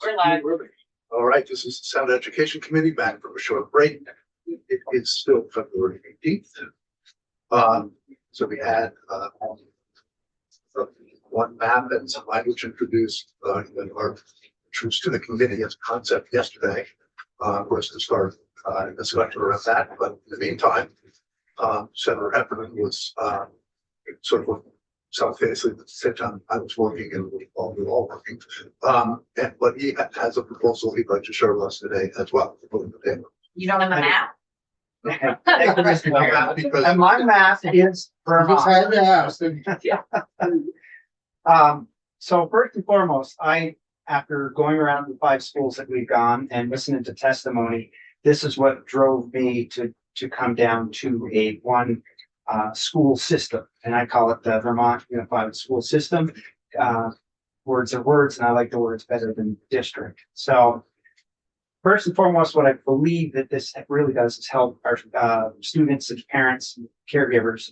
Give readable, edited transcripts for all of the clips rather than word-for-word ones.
We're live. All right, this is the Sound Education Committee back from a short break. It is still February 18th. So we had one map and some language introduced that are introduced to the committee as a concept yesterday. Was to start a discussion around that, but in the meantime, Senator Heffernan was sort of simultaneously at the same time I was working and we were all working. But he has a proposal he'd like to share with us today as well. You don't have a map? And my math is Vermont. So first and foremost, after going around the 5 schools that we've gone and listening to testimony, this is what drove me to come down to a one school system, and I call it the Vermont Unified School System. Words are words, and I like the words better than district. So first and foremost, what I believe that this really does is help our students and parents and caregivers.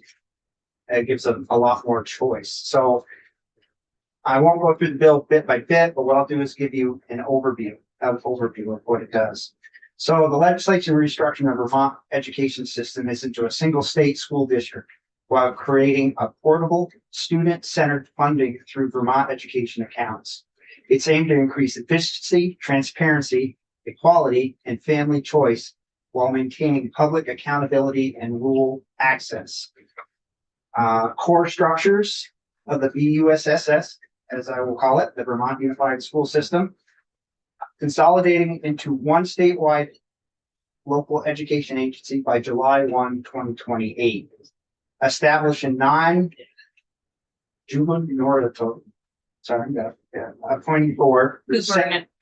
It gives them a lot more choice. So I won't go through the bill bit by bit, but what I'll do is give you an overview of what it does. So the legislation restructuring of Vermont education system is into a single state school district while creating a portable student-centered funding through Vermont education accounts. It's aimed to increase efficiency, transparency, equality, and family choice while maintaining public accountability and rural access. Core structures of the VUSSS, as I will call it, the Vermont Unified School System, consolidating into one statewide local education agency by July 1, 2028. Establish a non-gubernatorial, appointing board.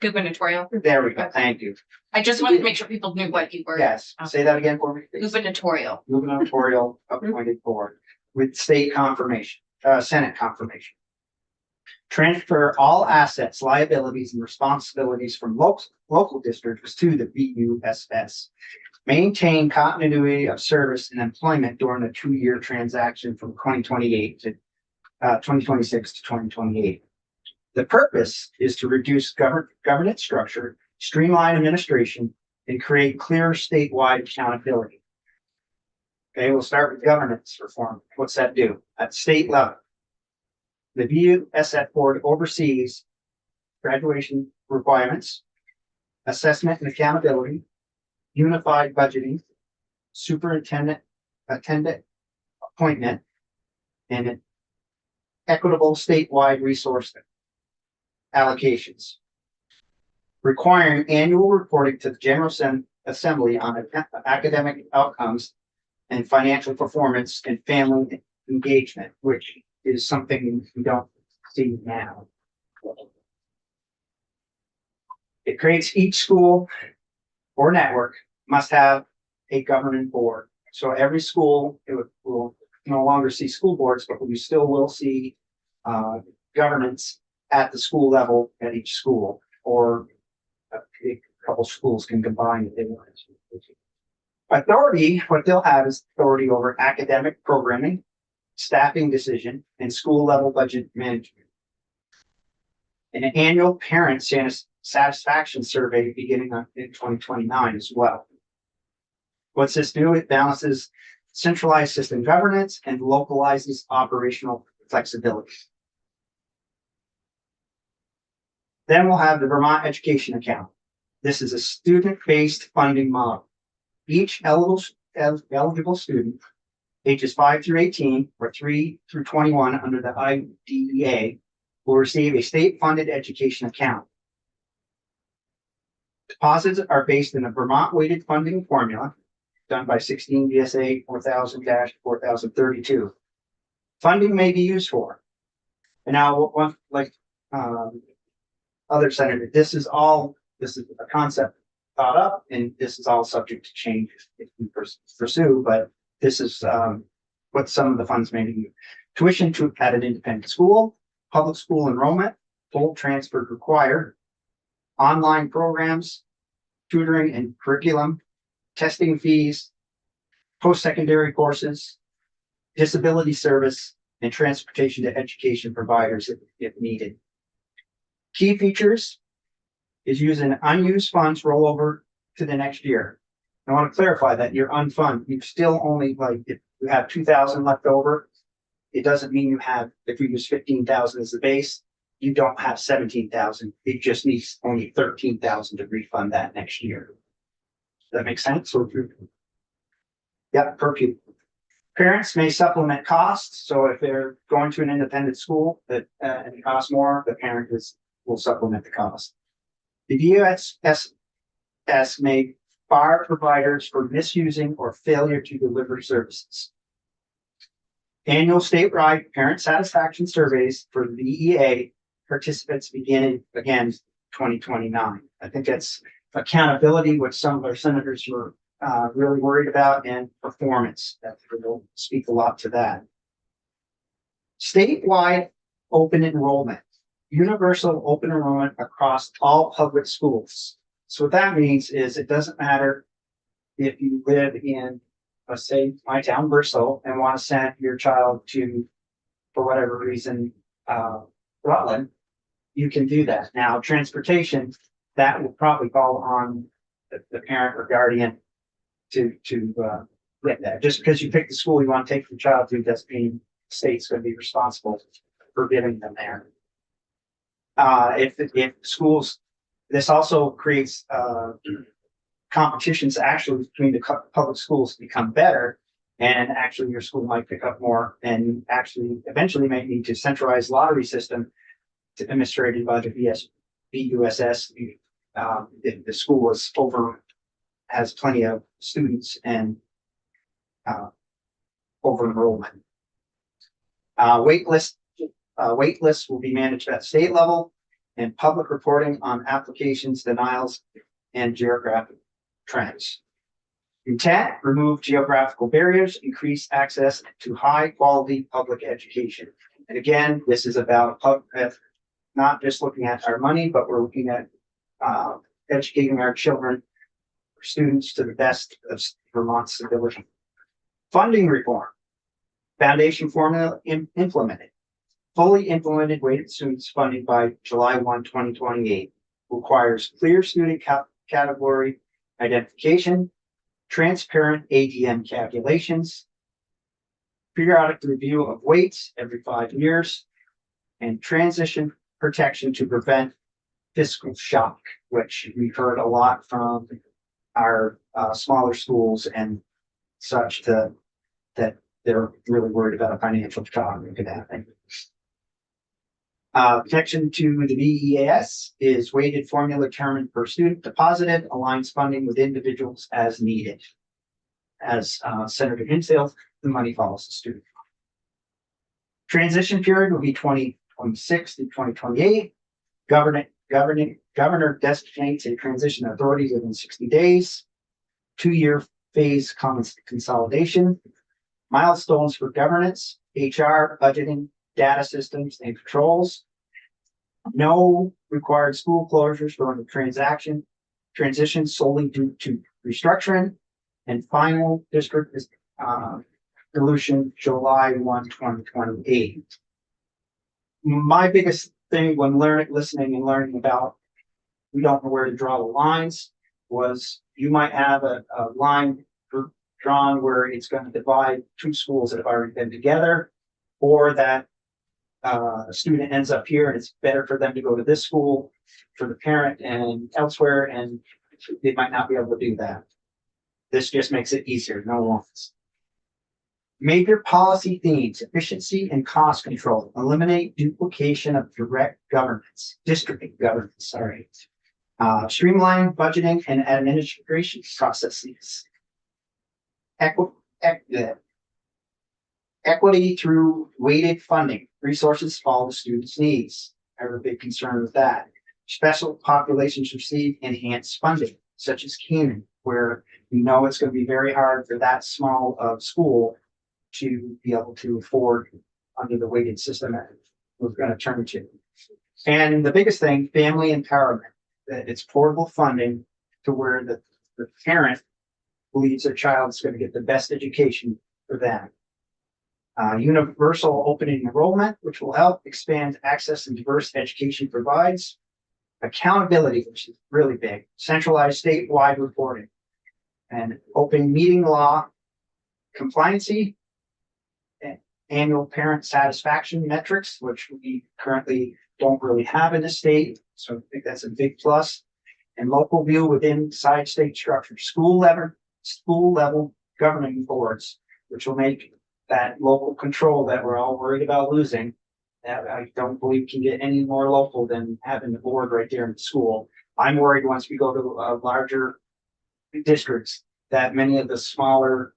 Gubernatorial. There we go. Thank you. I just wanted to make sure people knew what you were. Yes. Say that again for me, please. Gubernatorial. Gubernatorial appointed board with state confirmation, Senate confirmation. Transfer all assets, liabilities, and responsibilities from local districts to the VUSS. Maintain continuity of service and employment during a 2-year transaction from 2028 to 2026 to 2028. The purpose is to reduce governance structure, streamline administration, and create clear statewide accountability. Okay, we'll start with governance reform. What's that do? At state level, the VUSS board oversees graduation requirements, assessment and accountability, unified budgeting, superintendent appointment, and equitable statewide resource allocations, requiring annual reporting to the General Assembly on academic outcomes and financial performance and family engagement, which is something we don't see now. It creates each school or network must have a governing board. So every school, will no longer see school boards, but we still will see governance at the school level at each school, or a couple schools can combine if they want. Authority, what they'll have is authority over academic programming, staffing decision, and school level budget management. And an annual parent satisfaction survey beginning in 2029 as well. What's this do? It balances centralized system governance and localizes operational flexibility. Then we'll have the Vermont Education Account. This is a student-based funding model. Each eligible student, ages 5 through 18 or 3 through 21 under the IDEA, will receive a state-funded education account. Deposits are based in a Vermont-weighted funding formula done by 16 VSA 4000-4032. Funding may be used for. And now, other senators, this is a concept thought up, and this is all subject to change if we pursue, but this is what some of the funds may be. Tuition at an independent school, public school enrollment, full transfer required, online programs, tutoring and curriculum, testing fees, post-secondary courses, disability service, and transportation to education providers if needed. Key features: is using unused funds roll over to the next year. I want to clarify that you're unfunded. You still only, like, if you have 2,000 left over, it doesn't mean you have, if you use 15,000 as the base, you don't have 17,000. It just needs only 13,000 to refund that next year. Does that make sense? Yeah, per pupil. Parents may supplement costs. So if they're going to an independent school that and it costs more, the parent will supplement the cost. The DUSS may bar providers for misusing or failure to deliver services. Annual statewide parent satisfaction surveys for the VEA participants beginning again 2029. I think that's accountability, which some of our senators were really worried about, and performance. That will speak a lot to that. Statewide open enrollment, universal open enrollment across all public schools. So what that means is it doesn't matter if you live in, let's say, my town, Bristol, and want to send your child to, for whatever reason, Rutland, you can do that. Now, transportation, that will probably fall on the parent or guardian to get that. Just because you pick the school you want to take your child to, doesn't mean the state's going to be responsible for getting them there. If schools, this also creates competitions actually between the public schools to become better, and actually your school might pick up more, and actually eventually might need to centralize lottery system administrated by the BUSS. The school is has plenty of students and over enrollment. Wait lists will be managed at state level, and public reporting on applications, denials, and geographic trends. Intent: remove geographical barriers, increase access to high quality public education. And again, this is about not just looking at our money, but we're looking at educating our children, students, to the best of Vermont's ability. Funding reform. Foundation formula implemented. Fully implemented weighted students funding by July 1, 2028. Requires clear student category identification, transparent ADM calculations, periodic review of weights every 5 years, and transition protection to prevent fiscal shock, which we've heard a lot from our smaller schools and such, that they're really worried about a financial shock that could happen. Protection to the VEAS is weighted formula determined per student deposited, aligns funding with individuals as needed. As Senator Hinsdale, the money follows the student. Transition period will be 2026 to 2028. Governor designates a transition authority within 60 days. 2-year phase consolidation. Milestones for governance, HR, budgeting, data systems, and controls. No required school closures during the transition solely due to restructuring. And final district is dilution July 1, 2028. My biggest thing when listening and learning about, we don't know where to draw the lines, was you might have a line drawn where it's going to divide 2 schools that have already been together, or that a student ends up here and it's better for them to go to this school for the parent and elsewhere, and they might not be able to do that. This just makes it easier, no loss. Major policy themes: efficiency and cost control, eliminate duplication of district governance, streamline budgeting and administration processes. Equity through weighted funding, resources follow the students' needs. I have a big concern with that. Special populations receive enhanced funding, such as Kenan, where you know it's going to be very hard for that small of school to be able to afford under the weighted system that we're going to turn to. And the biggest thing, family empowerment. That it's portable funding to where the parent believes their child is going to get the best education for them. Universal open enrollment, which will help expand access and diverse education provides. accountability, which is really big, centralized statewide reporting, and open meeting law, compliancy, annual parent satisfaction metrics, which we currently don't really have in the state. So I think that's a big plus. And local view within side state structure, school level governing boards, which will make that local control that we're all worried about losing. That I don't believe can get any more local than having the board right there in the school. I'm worried once we go to larger districts that many of the smaller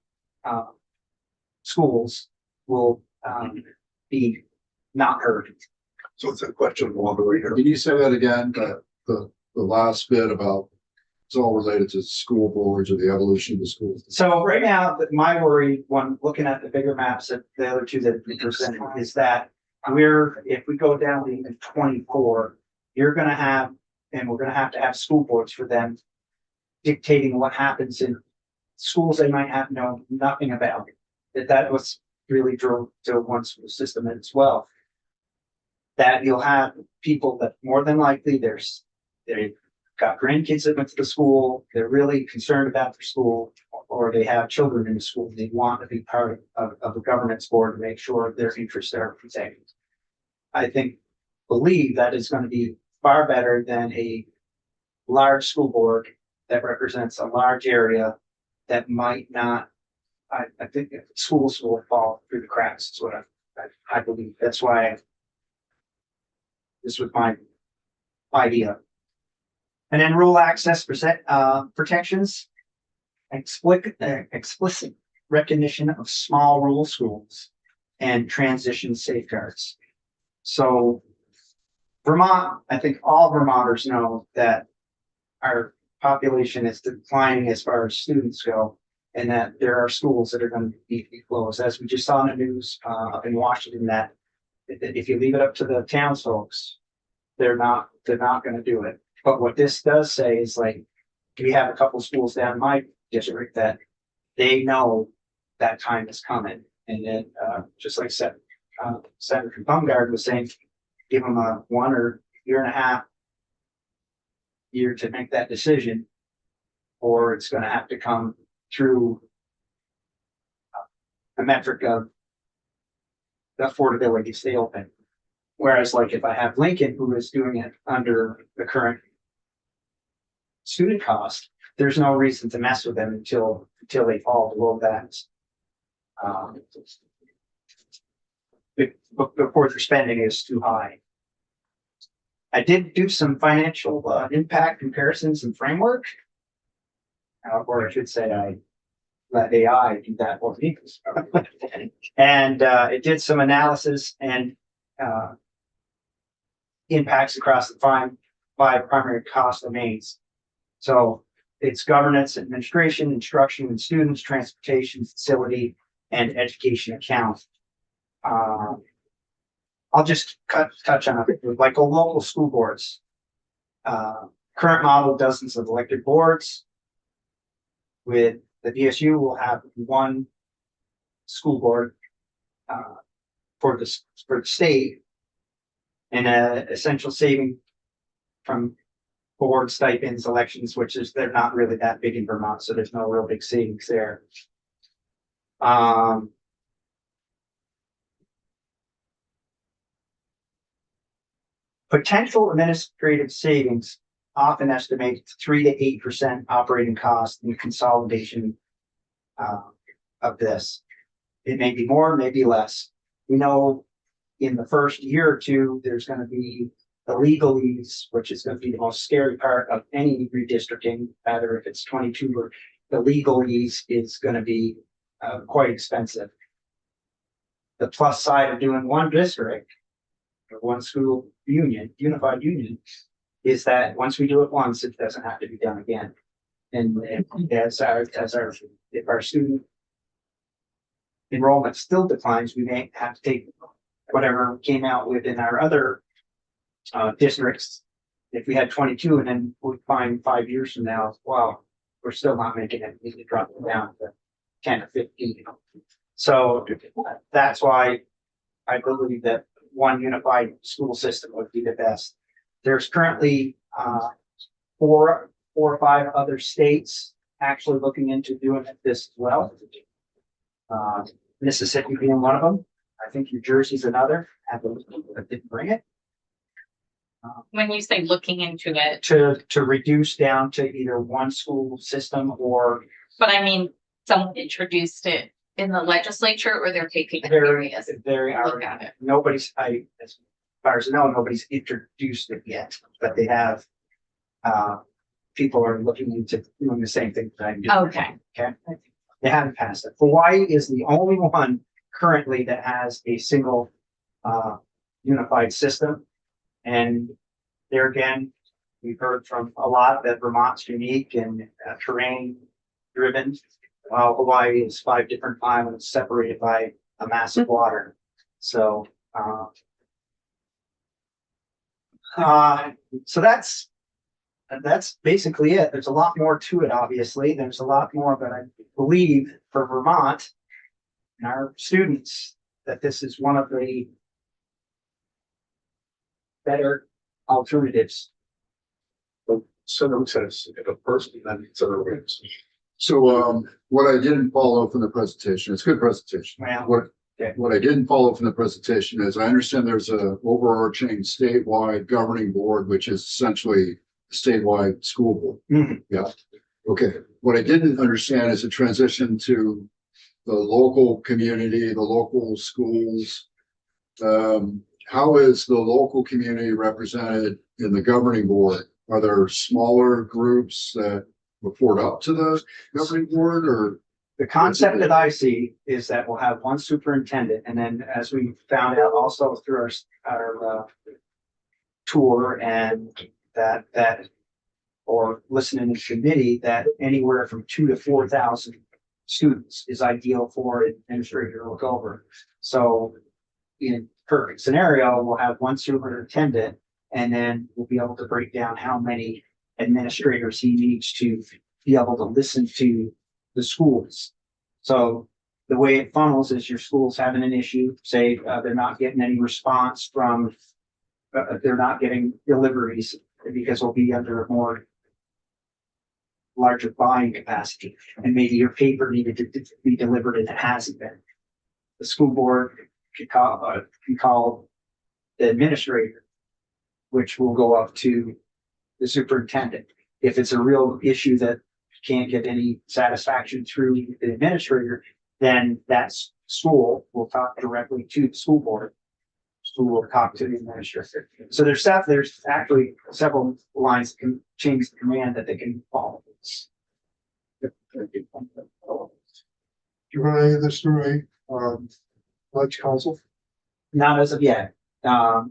schools will be not heard. So it's a question along the way here. Can you say that again? The last bit about it's all related to school boards or the evolution of the schools. So right now, my worry, when looking at the bigger maps that the other two that we presented, is that if we go down to even 24, you're gonna have, and we're gonna have to have school boards for them dictating what happens in schools they might have known nothing about. That was really drove to one school system as well. That you'll have people that more than likely they've got grandkids that went to the school, they're really concerned about their school, or they have children in the school, they want to be part of a governance board to make sure their interests are protected. I believe that is going to be far better than a large school board that represents a large area that might not. I think schools will fall through the cracks is what I believe. That's why this was my idea. And then rural access protections, explicit recognition of small rural schools, and transition safeguards. So Vermont, I think all Vermonters know that our population is declining as far as students go, and that there are schools that are going to be closed. As we just saw in the news up in Washington, that if you leave it up to the townsfolk, they're not going to do it. But what this does say is, like, we have a couple schools down in my district that they know that time is coming. And then just like Senator Bumgard was saying, give them a 1 or year and a half year to make that decision, or it's going to have to come through a metric of the affordability to stay open. Whereas, like, if I have Lincoln, who is doing it under the current student cost, there's no reason to mess with them until they fall below that. Before their spending is too high. I did do some financial impact comparisons and framework, or I should say I let AI do that for me. And it did some analysis and impacts across the five primary cost domains. So it's governance, administration, instruction and students, transportation, facility, and education account. I'll just touch on it. Like local school boards. Current model, dozens of elected boards. With the DSU, will have one school board for the state, and essential saving from board stipends, elections, which is they're not really that big in Vermont, so there's no real big savings there. Potential administrative savings often estimated 3 to 8% operating cost in consolidation of this. It may be more, maybe less. We know in the first year or two, there's going to be the legalese, which is going to be the most scary part of any redistricting, either if it's 22 or the legalese is going to be quite expensive. The plus side of doing one district or one school union, unified union, is that once we do it once, it doesn't have to be done again. And if our student enrollment still declines, we may have to take whatever came out within our other districts. If we had 22 and then we find 5 years from now, wow, we're still not making it, we need to drop it down to 10 or 15. So that's why I believe that one unified school system would be the best. There's currently, four or five other states actually looking into doing this as well. Mississippi being one of them. I think New Jersey's another. I didn't bring it. When you say looking into it, To reduce down to either one school system or but I mean, someone introduced it in the legislature or they're taking it very, serious. very, Look at it. nobody's, as far as I know, nobody's introduced it yet, but they have, people are looking into doing the same thing that I'm doing. Okay. Okay, they haven't passed it. Hawaii is the only one currently that has a single unified system. And there again, we've heard from a lot that Vermont's unique and terrain driven, while Hawaii is 5 different islands separated by a massive water. So so that's basically it. There's a lot more to it, obviously. There's a lot more, but I believe for Vermont and our students that this is one of the better alternatives. So no sense if a person then needs other ways. So, what I didn't follow from the presentation, it's a good presentation. Well, What I didn't follow from the presentation is I understand there's a overarching statewide governing board, which is essentially a statewide school board. Mhm. Yeah. Okay. What I didn't understand is the transition to the local community, the local schools. How is the local community represented in the governing board? Are there smaller groups that report up to the governing board, or? the concept that I see is that we'll have one superintendent, and then as we found out also through our tour and that or listening to committee, that anywhere from 2,000 to 4,000 students is ideal for an administrator to look over. So in perfect scenario, we'll have one superintendent, and then we'll be able to break down how many administrators he needs to be able to listen to the schools. So the way it funnels is your school's having an issue, say, they're not getting any response from, they're not getting deliveries because we'll be under a more larger buying capacity, and maybe your paper needed to be delivered and it hasn't been. The school board can call the administrator, which will go up to the superintendent. If it's a real issue that can't get any satisfaction through the administrator, then that school will talk directly to the school board. School will talk to the administrator. So there's actually several lines that can change the command that they can follow. Do you want any of this through Ledge Council? Not as of yet.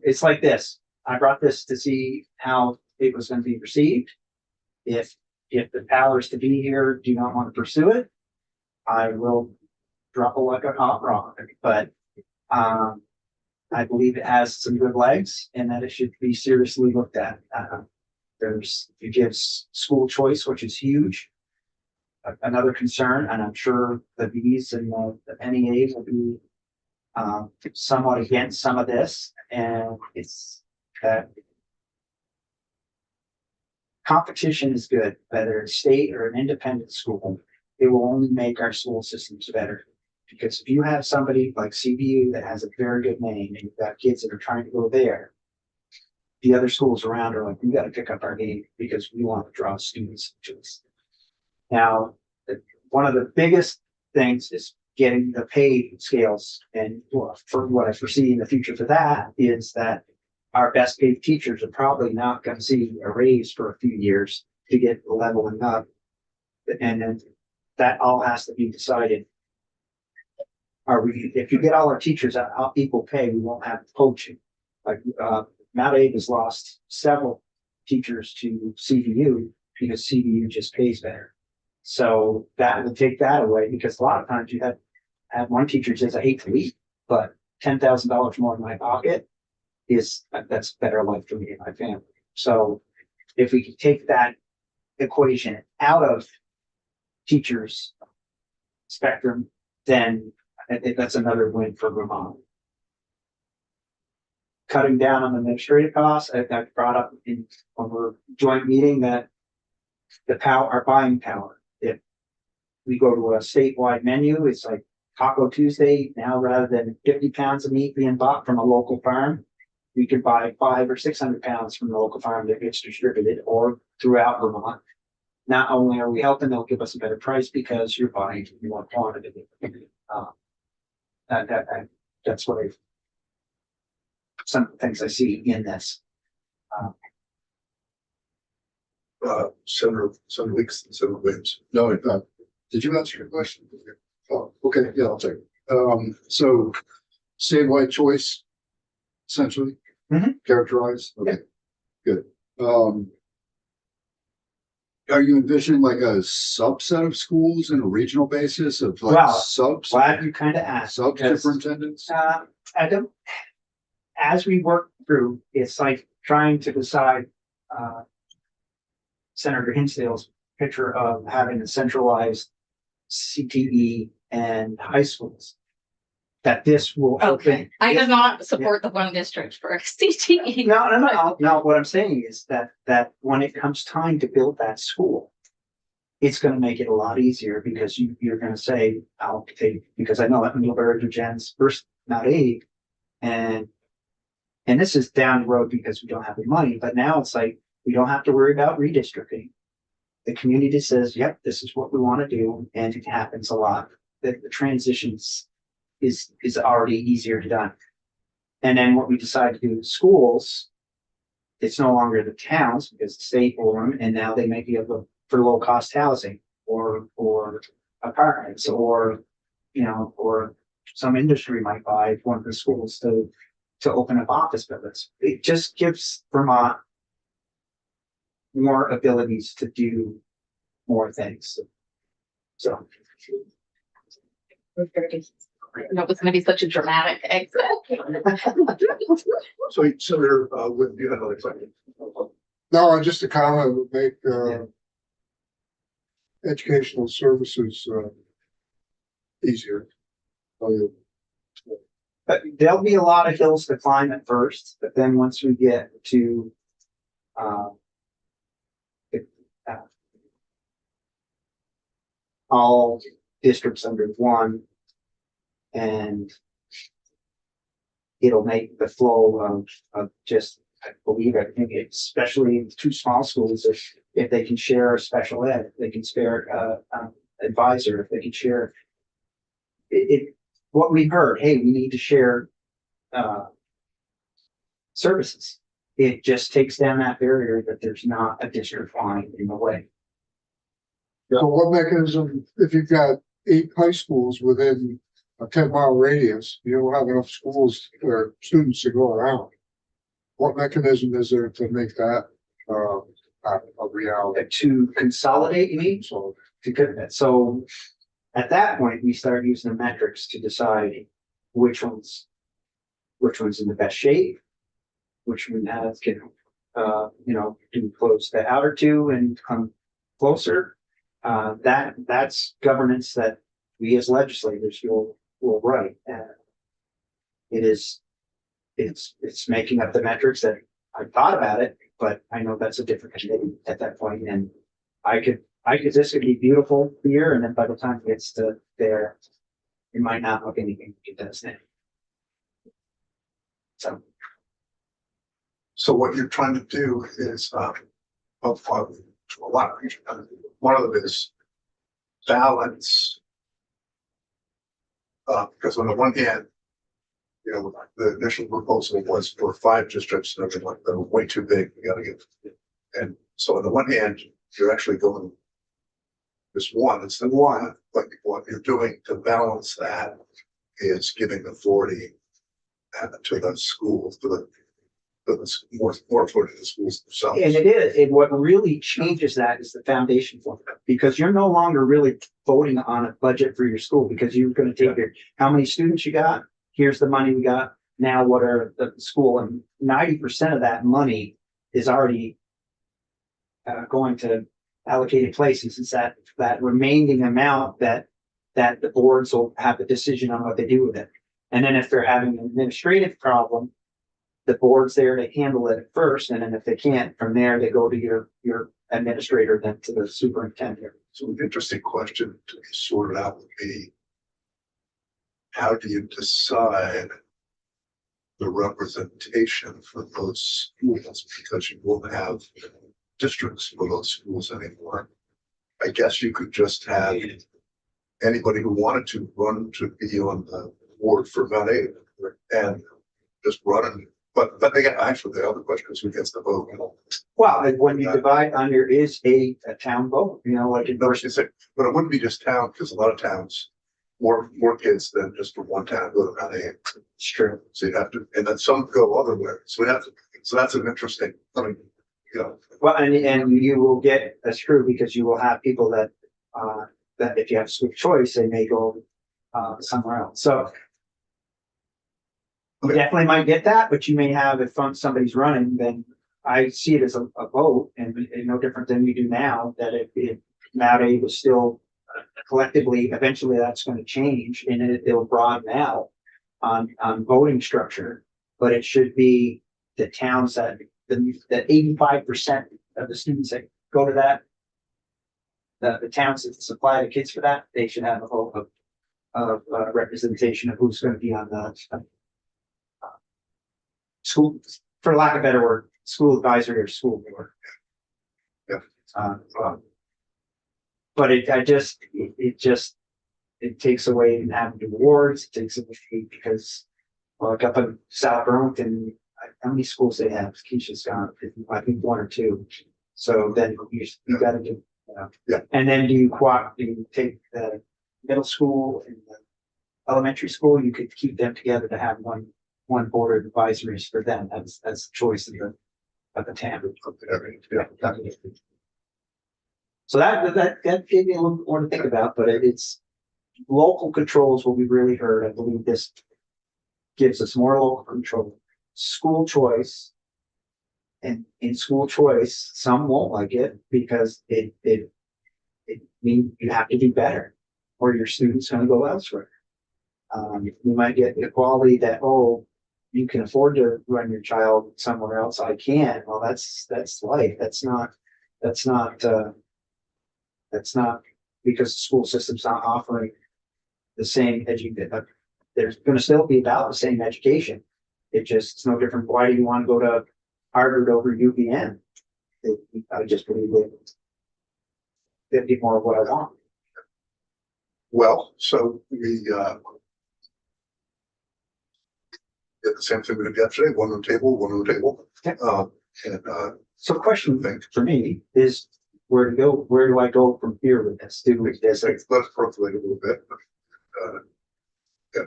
It's like this. I brought this to see how it was going to be received. If the powers to be here do not want to pursue it, I will drop it like a hot rock. But I believe it has some good legs and that it should be seriously looked at. It gives school choice, which is huge. Another concern, and I'm sure the B's and the NEA will be somewhat against some of this, and it's that competition is good, whether it's state or an independent school. It will only make our school systems better. Because if you have somebody like CBU that has a very good name and you've got kids that are trying to go there, the other schools around are like, we got to pick up our game because we want to draw students to us. Now, one of the biggest things is getting the pay scales, and for what I foresee in the future for that is that our best paid teachers are probably not going to see a raise for a few years to get leveling up. And then that all has to be decided. If you get all our teachers at equal pay, we won't have poaching. Like Mount Abe has lost several teachers to CVU because CVU just pays better. So that will take that away, because a lot of times you have one teacher says, I hate to leave, but $10,000 more in my pocket that's better life for me and my family. So if we can take that equation out of teachers spectrum, then I think that's another win for Vermont. cutting down on administrative costs. I brought up in, when we're joint meeting that our buying power. If we go to a statewide menu, it's like Taco Tuesday now, rather than 50 pounds of meat being bought from a local farm, we could buy 500 or 600 pounds from the local farm that gets distributed or throughout Vermont. Not only are we helping, they'll give us a better price because you're buying more quantity. That's what some of the things I see in this. Senator Weeks and Senator Williams. No, in fact, did you answer your question? Oh, okay, yeah, I'll take it. So statewide choice, essentially, characterized, okay, good. Are you envisioning like a subset of schools in a regional basis of like Well, subs? Glad you kind of asked. Sub because, superintendents? I don't, as we work through, it's like trying to decide, Senator Hinsdale's picture of having a centralized CTE and high schools. That this will Okay, open. I do not support the one district for CTE. No, what I'm saying is that when it comes time to build that school, it's gonna make it a lot easier because you're gonna say, I'll take, because I know that Middlebury or Jen's first, not aid. And this is down the road because we don't have the money, but now it's like, we don't have to worry about redistricting. The community says, yep, this is what we want to do, and it happens a lot. That the transitions is already easier done. And then what we decide to do with schools, it's no longer the towns because the state will them, and now they may be able for low cost housing or apartments or or some industry might buy one of the schools to open up office buildings. It just gives Vermont more abilities to do more things. So. No, it was gonna be such a dramatic exit. So Senator, Wood, you had another question? No, just a comment would make, educational services, easier. But there'll be a lot of hills to climb at first, but then once we get to, all districts under one, and it'll make the flow of just, I believe, I think especially in two small schools, if they can share a special ed, if they can spare advisor, if they can share what we heard, hey, we need to share services. It just takes down that barrier that there's not a district line in the way. So what mechanism, if you've got 8 high schools within a 10-mile radius, you don't have enough schools or students to go around. What mechanism is there to make that a reality? To consolidate, you mean? So So at that point, we start using the metrics to decide which one's in the best shape, which one has can, do close the outer two and come closer. That's governance that we as legislators will write. It's making up the metrics that I thought about it, but I know that's a different committee at that point, and this could be beautiful here, and then by the time it gets to there, it might not look anything like it does now. So what you're trying to do is, a lot of, one of them is balance. Because on the one hand, the initial proposal was for 5 districts, and they're like, they're way too big, we gotta get. And so on the one hand, you're actually going, this one, it's the one, but what you're doing to balance that is giving authority to the schools, more authority to the schools themselves. And it is, and what really changes that is the foundation formula, because you're no longer really voting on a budget for your school, because you're gonna take how many students you got, here's the money we got, now what are the school, and 90% of that money is already going to allocated places. It's that remaining amount that the boards will have the decision on what they do with it. And then if they're having an administrative problem, the board's there to handle it first, and then if they can't, from there, they go to your administrator, then to the superintendent. So an interesting question to be sorted out would be, how do you decide the representation for those schools? Because you won't have districts for those schools anymore. I guess you could just have anybody who wanted to run to be on the board for Mount Aid and just run it. But again, actually, the other question is who gets the vote. Well, and when you divide on, there is a town vote, like in No, versus, but it wouldn't be just town, because a lot of towns, more kids than just from one town go to Mount Aid. it's true. So you'd have to, and then some go other way. So we have to, so that's an interesting, I mean, you know, Well, and you will get, that's true, because you will have people that, that if you have school choice, they may go, somewhere else, so. You definitely might get that, but you may have, if somebody's running, then I see it as a vote, and no different than we do now, that if Mount Aid was still collectively, eventually that's gonna change, and it'll broaden out on voting structure, but it should be the towns that, the 85% of the students that go to that, the towns that supply the kids for that, they should have a vote of representation of who's gonna be on the school, for lack of a better word, school advisory or school board. Yeah. But it takes away from having to do awards, it takes away because, like up in South Burlington, how many schools they have? Keisha's gone, I think one or two. So then you gotta do, Yeah. And then do you take the middle school and the elementary school, you could keep them together to have one board of advisories for them. That's the choice of the town. yeah. So that gave me a little more to think about, but it's local controls will be really heard. I believe this gives us more local control. School choice. And in school choice, some won't like it because it means you have to do better or your student's gonna go elsewhere. You might get equality that, oh, you can afford to run your child somewhere else. I can't. Well, that's life. That's not because the school system's not offering the same education. There's gonna still be about the same education. It's no different. Why do you want to go to Harvard over UVM? I just believe that 50 more of what I want. Well, so we, did the same thing we did yesterday, one on the table. Okay. So question Thanks. for me is where to go, where do I go from here with this? Let's percolate a little bit. Yeah,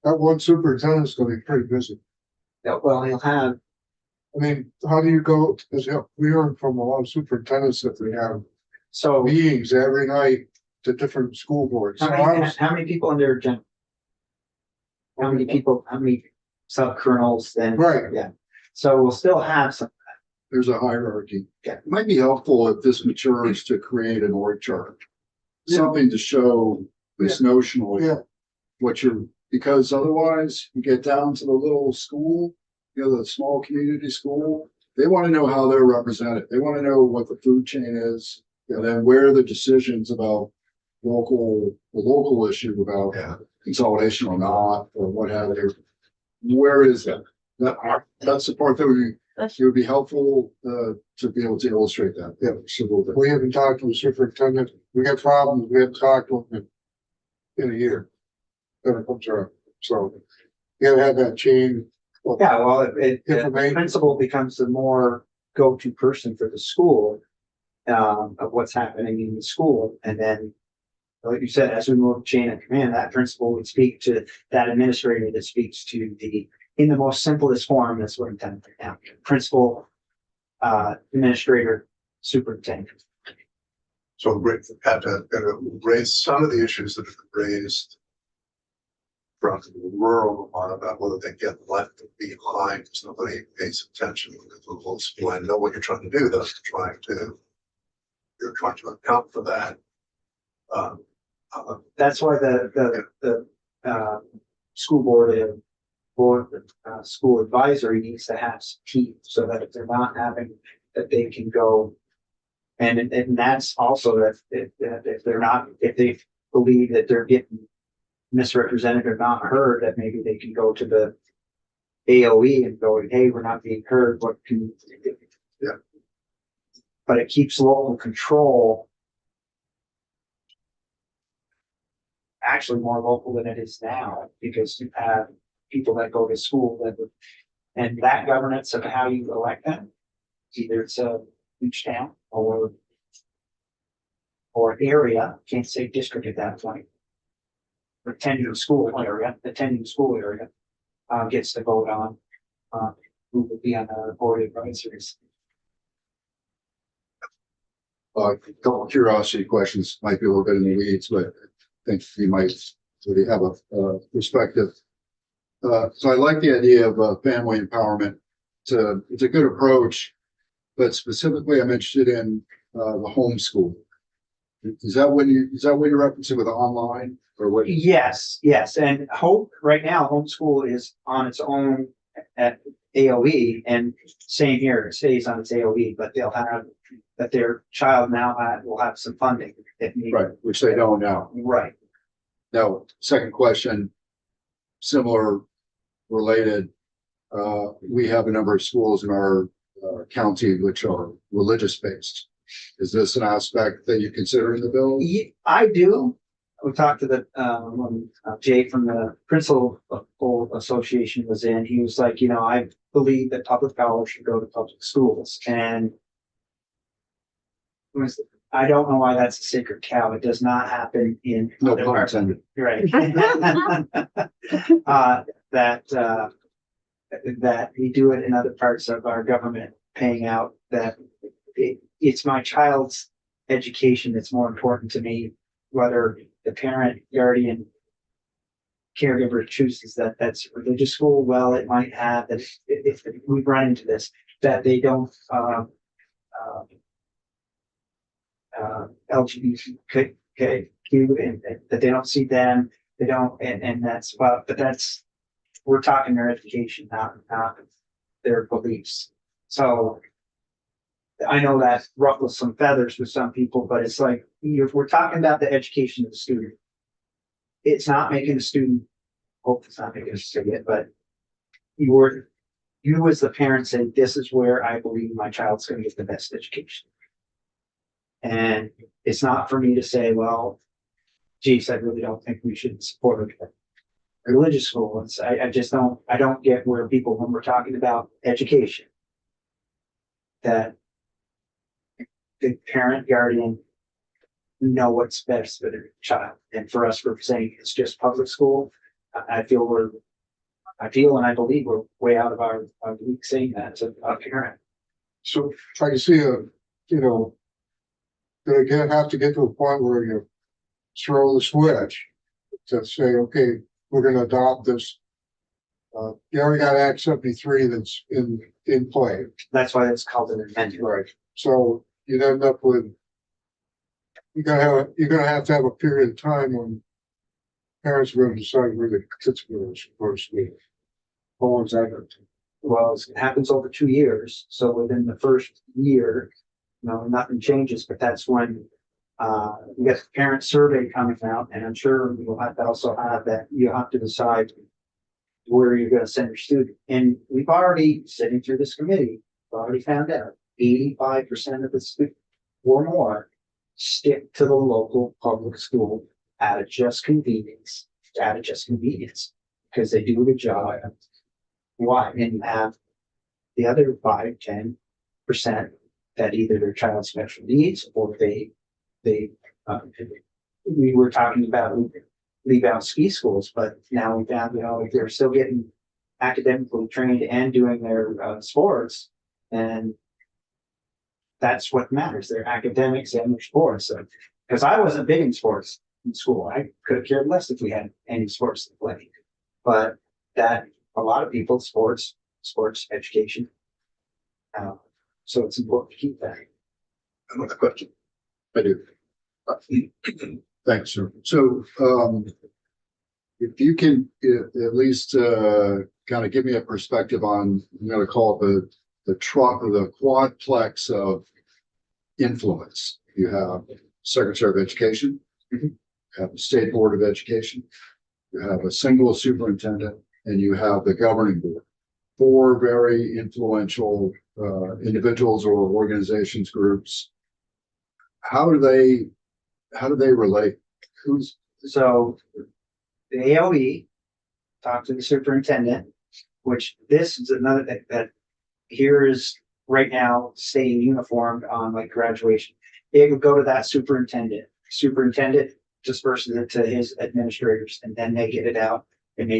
That one superintendent's gonna be pretty busy. Well, he'll have, I mean, how do you go, because we heard from a lot of superintendents that they have so meetings every night to different school boards. So how many people in their agenda? How many sub colonels then? Right. Yeah. So we'll still have some, There's a hierarchy. Yeah. It might be helpful if this matures to create an org chart. Yeah. Something to show this notionally. Yeah. What you're, because otherwise you get down to the little school, the small community school. They want to know how they're represented. They want to know what the food chain is. And then where the decisions about the local issue about Yeah. consolidation or not, or what have you. Where is that? That's the part that it would be helpful, to be able to illustrate that. Yeah, absolutely. we haven't talked to the superintendent. We got problems. We haven't talked to him in a year. Then it comes around. So you gotta have that chain. yeah, well, the Information. principal becomes the more go-to person for the school. Of what's happening in the school, and then, like you said, as we move chain of command, that principal would speak to that administrator that speaks to in the most simplest form, that's what I'm telling you now, principal, administrator, superintendent. So we have to raise some of the issues that have been raised from the rural Vermont about whether they get left behind because nobody pays attention. I know what you're trying to do, though. You're trying to account for that. That's why the school board board, school advisory needs to have some teeth so that if they're not having, that they can go. And that's also that if they're not, if they believe that they're getting misrepresented or not heard, that maybe they can go to the AOE and go, hey, we're not being heard, what can you do? Yeah. But it keeps local control actually more local than it is now, because you have people that go to school that, and that governance of how you elect them, either it's a each town or area, can't say district at that point. Attending school area, gets to vote on, who would be on the board of advisories. A couple of curiosity questions, might be a little bit in the weeds, but I think you might really have a perspective. So I like the idea of family empowerment. It's a good approach, but specifically I'm interested in the homeschool. Is that what you're referencing with online or what? Yes, and right now, homeschool is on its own at AOE, and same here, it stays on its AOE, but but their child now will have some funding if needed. Right, which they don't now. Right. Now, second question, similar, related. We have a number of schools in our county which are religious based. Is this an aspect that you consider in the bill? I do. We talked to when Jay from the Principal Association was in, he was like, I believe that public power should go to public schools, and I don't know why that's a sacred cow. It does not happen in. No pun intended. Right. That we do it in other parts of our government, paying out that it's my child's education that's more important to me, whether the parent, guardian, caregiver chooses that's religious school. Well, it might have that if we've run into this, that they don't LGBTQ and that they don't see them, they don't, and that's but that's, we're talking their education, not their beliefs. So I know that ruffles some feathers with some people, but it's like, if we're talking about the education of the student, it's not making the student, hope it's not making us say it, but you as the parent say, this is where I believe my child's going to get the best education. And it's not for me to say, well, geez, I really don't think we should support a religious school. I don't get where people, when we're talking about education, that the parent, guardian know what's best for their child. And for us, we're saying it's just public school. I feel and I believe we're way out of our league saying that to a parent. So I can see they have to get to a point where you throw the switch to say, okay, we're going to adopt this. You already got Act 73 that's in play. That's why it's called an amendment. Right. So you'd end up with, you're gonna have to have a period of time when parents are going to decide where the kids go to school. How long is that going to take? Well, it happens over 2 years. So within the first year, nothing changes, but that's when we get the parent survey coming out, and I'm sure we'll have to also have that you have to decide where you're going to send your student. And we've already, sitting through this committee, we've already found out 85% of the students or more stick to the local public school out of just convenience, because they do a good job. Why? And you have the other 5-10% that either their child's special needs or we were talking about leave out ski schools, but now we found, if they're still getting academically trained and doing their sports, and that's what matters, their academics and their sports. So, because I wasn't big in sports in school, I could have cared less if we had any sports to play, but that a lot of people, sports education. So it's important to keep that. Another question. I do. Thanks, sir. So, if you can at least kind of give me a perspective on, I'm gonna call it the quadplex of influence. You have Secretary of Education, you have the State Board of Education, you have a single superintendent, and you have the governing board. Four very influential individuals or organizations, groups. How do they relate? Who's So the AOE talked to the superintendent, which this is another thing that here is right now staying uniformed on like graduation. It would go to that superintendent. Superintendent disperses it to his administrators, and then they get it out, and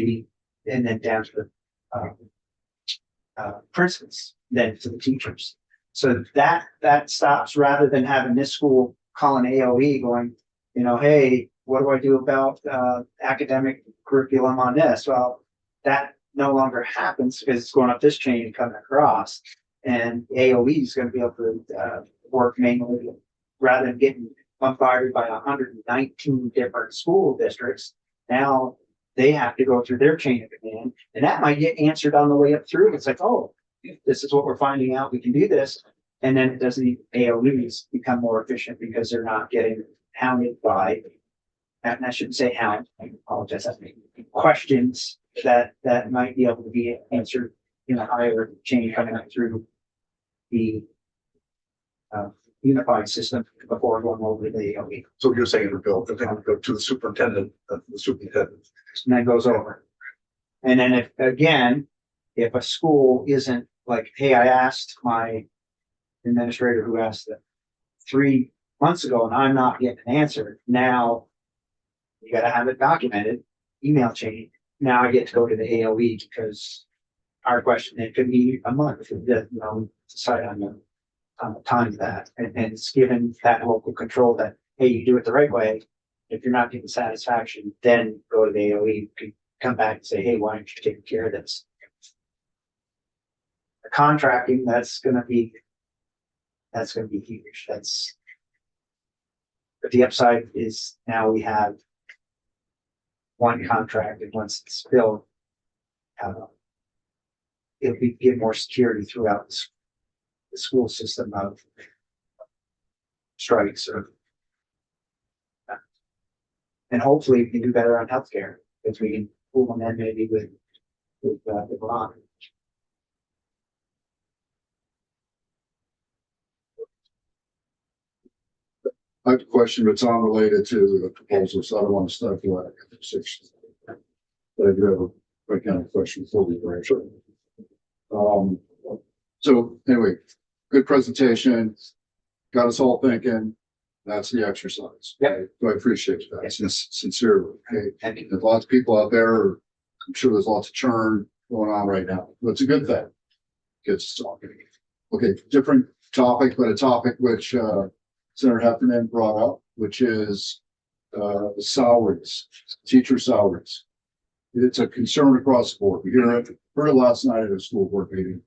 then down to the principals, then to the teachers. So that stops, rather than having this school calling AOE going, hey, what do I do about academic curriculum on this? Well, that no longer happens because it's going up this chain and coming across. And AOE is going to be able to work manually rather than getting bombarded by 119 different school districts. Now they have to go through their chain of command, and that might get answered on the way up through. It's like, oh, this is what we're finding out. We can do this. And then it doesn't, AOEs become more efficient because they're not getting hounded by, and I shouldn't say hound, I apologize, questions that might be able to be answered in a higher chain coming up through the unified system before going over to the AOE. So you're saying it would go to the superintendent, and then goes over. And then if a school isn't like, hey, I asked my administrator who asked it 3 months ago and I'm not getting an answer, now you gotta have it documented, email chain. Now I get to go to the AOE because our question, it could be a month, decide on the time of that. And it's given that local control that, hey, you do it the right way. If you're not getting satisfaction, then go to the AOE. You can come back and say, hey, why don't you take care of this? The contracting, that's gonna be huge. But the upside is now we have one contract, and once it's filled, it'll give more security throughout the school system of strikes and hopefully we can do better on healthcare if we can pull them in maybe with the bond. I have a question that's unrelated to the proposal, so I don't want to start the conversation. But I do have a quick kind of question before we break. So anyway, good presentation, got us all thinking. That's the exercise. Yeah. So I appreciate that, sincerely. Okay, Thank you. there's lots of people out there. I'm sure there's lots of churn going on right now, but it's a good thing. Gets us talking. Okay, different topic, but a topic which Senator Heffernan brought up, which is salaries, teacher salaries. It's a concern across the board. We heard it last night at a school board meeting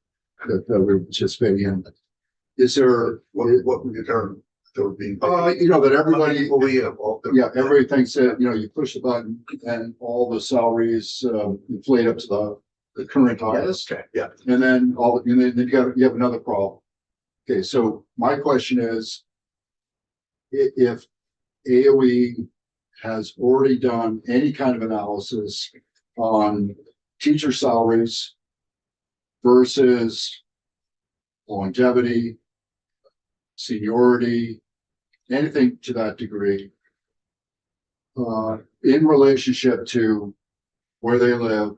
that we were participating in. Is there what would you term there would be? that everybody, Yeah, everybody thinks that, you push the button and all the salaries inflate up to the current highest. Okay, yeah. And then you have another problem. Okay, so my question is, if AOE has already done any kind of analysis on teacher salaries versus longevity, seniority, anything to that degree, in relationship to where they live,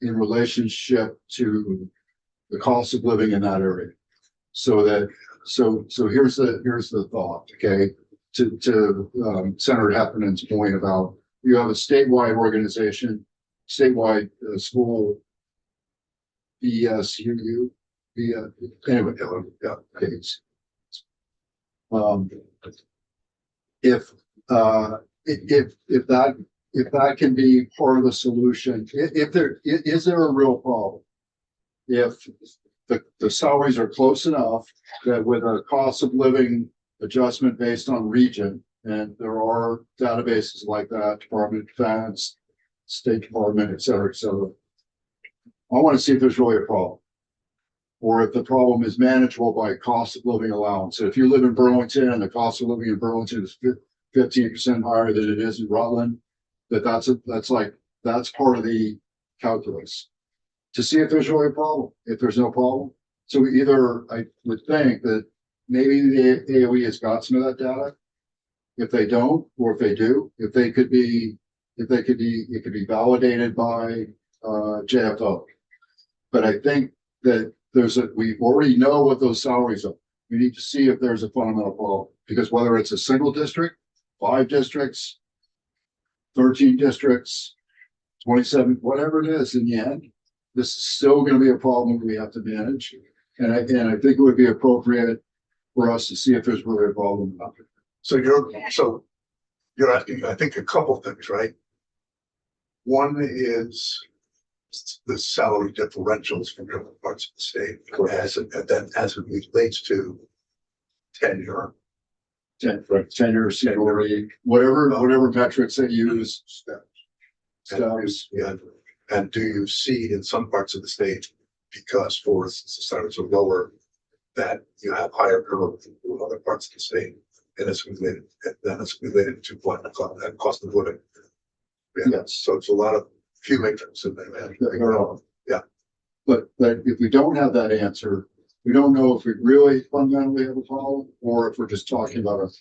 in relationship to the cost of living in that area. So here's the thought, okay, to Senator Heffernan's point about you have a statewide organization, statewide school, BSUU, anyway, yeah, okay. If that can be part of the solution, if there is there a real problem, if the salaries are close enough that with a cost of living adjustment based on region, and there are databases like that, Department of Defense, State Department, et cetera, I want to see if there's really a problem. Or if the problem is manageable by cost of living allowance. So if you live in Burlington and the cost of living in Burlington is 15% higher than it is in Rutland, that's part of the calculus. To see if there's really a problem, if there's no problem. So either I would think that maybe the AOE has got some of that data. If they don't, or if they do, it could be validated by JFO. But I think that we already know what those salaries are. We need to see if there's a fundamental problem, because whether it's a single district, 5 districts, 13 districts, 27, whatever it is in the end, this is still going to be a problem we have to manage. And I think it would be appropriate for us to see if there's really a problem. So you're asking, I think, a couple things, right? One is the salary differentials from different parts of the state, as it relates to tenure. Tenure, seniority, whatever metrics they use. Steps. And do you see in some parts of the state, because for instance, the salaries are lower, that you have higher turnover in other parts of the state? And it's related to what cost of living. Yes. So it's few matrix in there, man. Yeah. But if we don't have that answer, we don't know if we really fundamentally have a problem, or if we're just talking about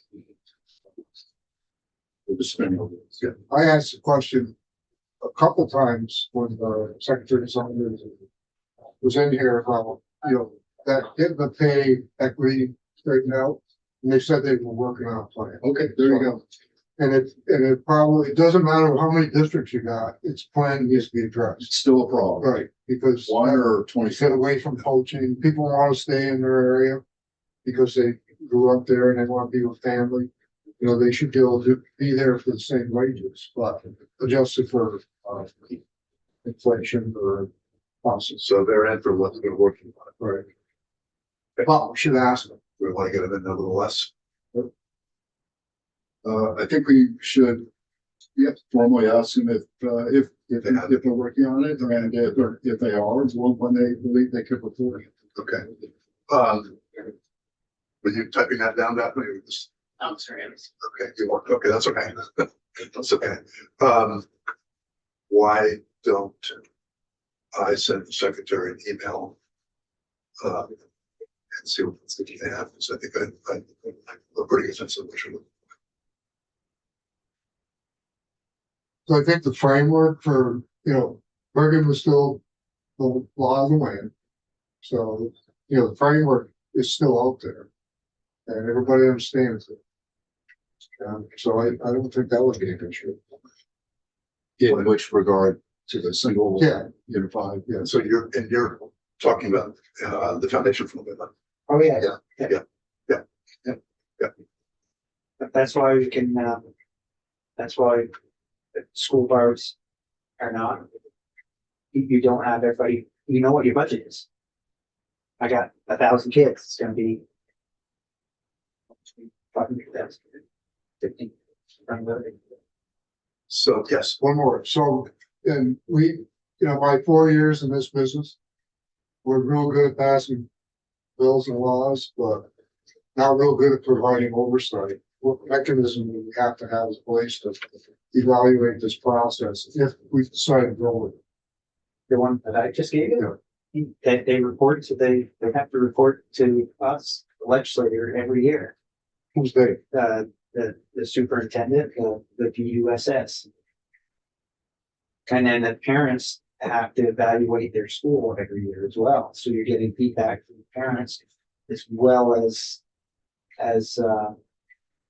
we're just spinning over this. Yeah. I asked the question a couple times when the Secretary of Zoning was in here about, that getting the pay equity straightened out. And they said they were working on a plan. Okay, there you go. And it probably, it doesn't matter how many districts you got, its plan needs to be addressed. It's still a problem. Right, because One or get 27. away from poaching. People want to stay in their area because they grew up there and they want to be with family. They should be able to be there for the same wages, but adjusted for inflation or losses. So they're in for what they're working on. Right. Well, we should ask them. We want to get them in nevertheless. I think we should, formally ask them if they're working on it, and if they are, when they believe they could report it. Okay. Were you typing that down, Daphne? Or just, I'm sorry. okay, you want, okay, that's okay. That's okay. Why don't I send the secretary an email? And see what they have, because I think I have a pretty good sense of what you're looking. So I think the framework for, Bergen was still the law of the land. So, the framework is still out there. And everybody understands it. So I don't think that would be an issue. In which regard to the single unified? Yeah, so you're talking about the foundation for the Oh, yeah. That's why we can, that's why school boards are not, you don't have everybody, you know what your budget is. I got 1,000 kids, it's gonna be 500,000, 50. So yes, One more. So, and we, my 4 years in this business, we're real good at passing bills and laws, but not real good at providing oversight. What mechanism do we have to have in place to evaluate this process if we decide to go with it? The one that I just gave you, they report to, they have to report to us, the legislator, every year. Who's they? The superintendent, the PUSS. And then the parents have to evaluate their school every year as well. So you're getting feedback from the parents as well as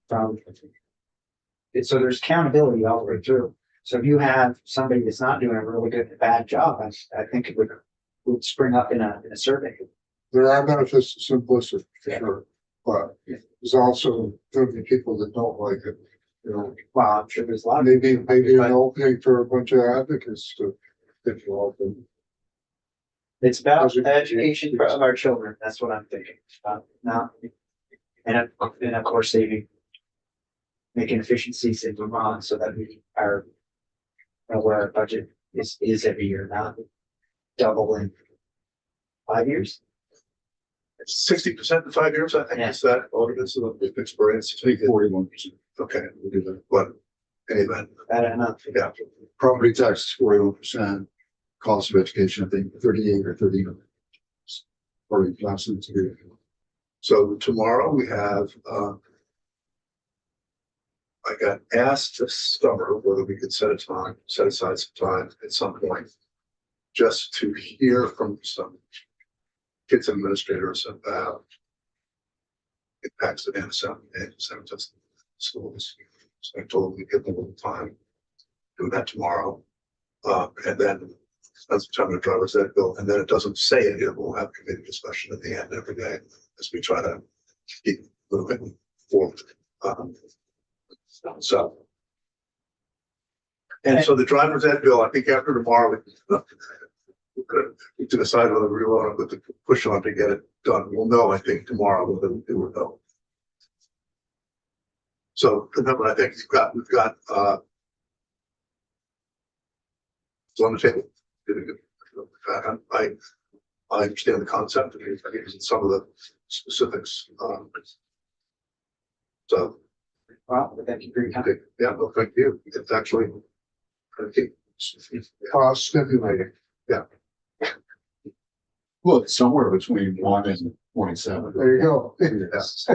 from. So there's accountability all the way through. So if you have somebody that's not doing a really good, bad job, I think it would spring up in a survey. There are benefits to simplicity, for sure, but there's also going to be people that don't like it. Well, I'm sure there's a lot of. Maybe an opening for a bunch of advocates to, if you want them. It's about the education of our children. That's what I'm thinking. Now, and of course, making efficiencies in Vermont so that we are where our budget is every year now. double in 5 years. 60% in 5 years, I think, is that, or is the experience? I think 41%. Okay, we'll do that, but any event, Bad enough. yeah. Property tax is 41%. Cost of education, I think 38 or 30. Or classes. So tomorrow we have, I got asked this summer whether we could set aside some time at some point just to hear from some kids administrators about impacts of anti-Semitism in schools. So I told them we give them a little time, do that tomorrow. And then spend some time in the driver's ed bill, and then it doesn't say it, we'll have committee discussion at the end every day as we try to keep moving forward. So. And so the driver's ed bill, I think after tomorrow, we can decide whether we want to put the push on to get it done. We'll know, I think, tomorrow whether it will go. So remember, I think we've got it's on the table. I understand the concept and some of the specifics. So. Well, thank you for your time. Okay, yeah, well, thank you. It's actually, I think, Stimulating. Well, it's somewhere between 1 and 27. There you go. yes.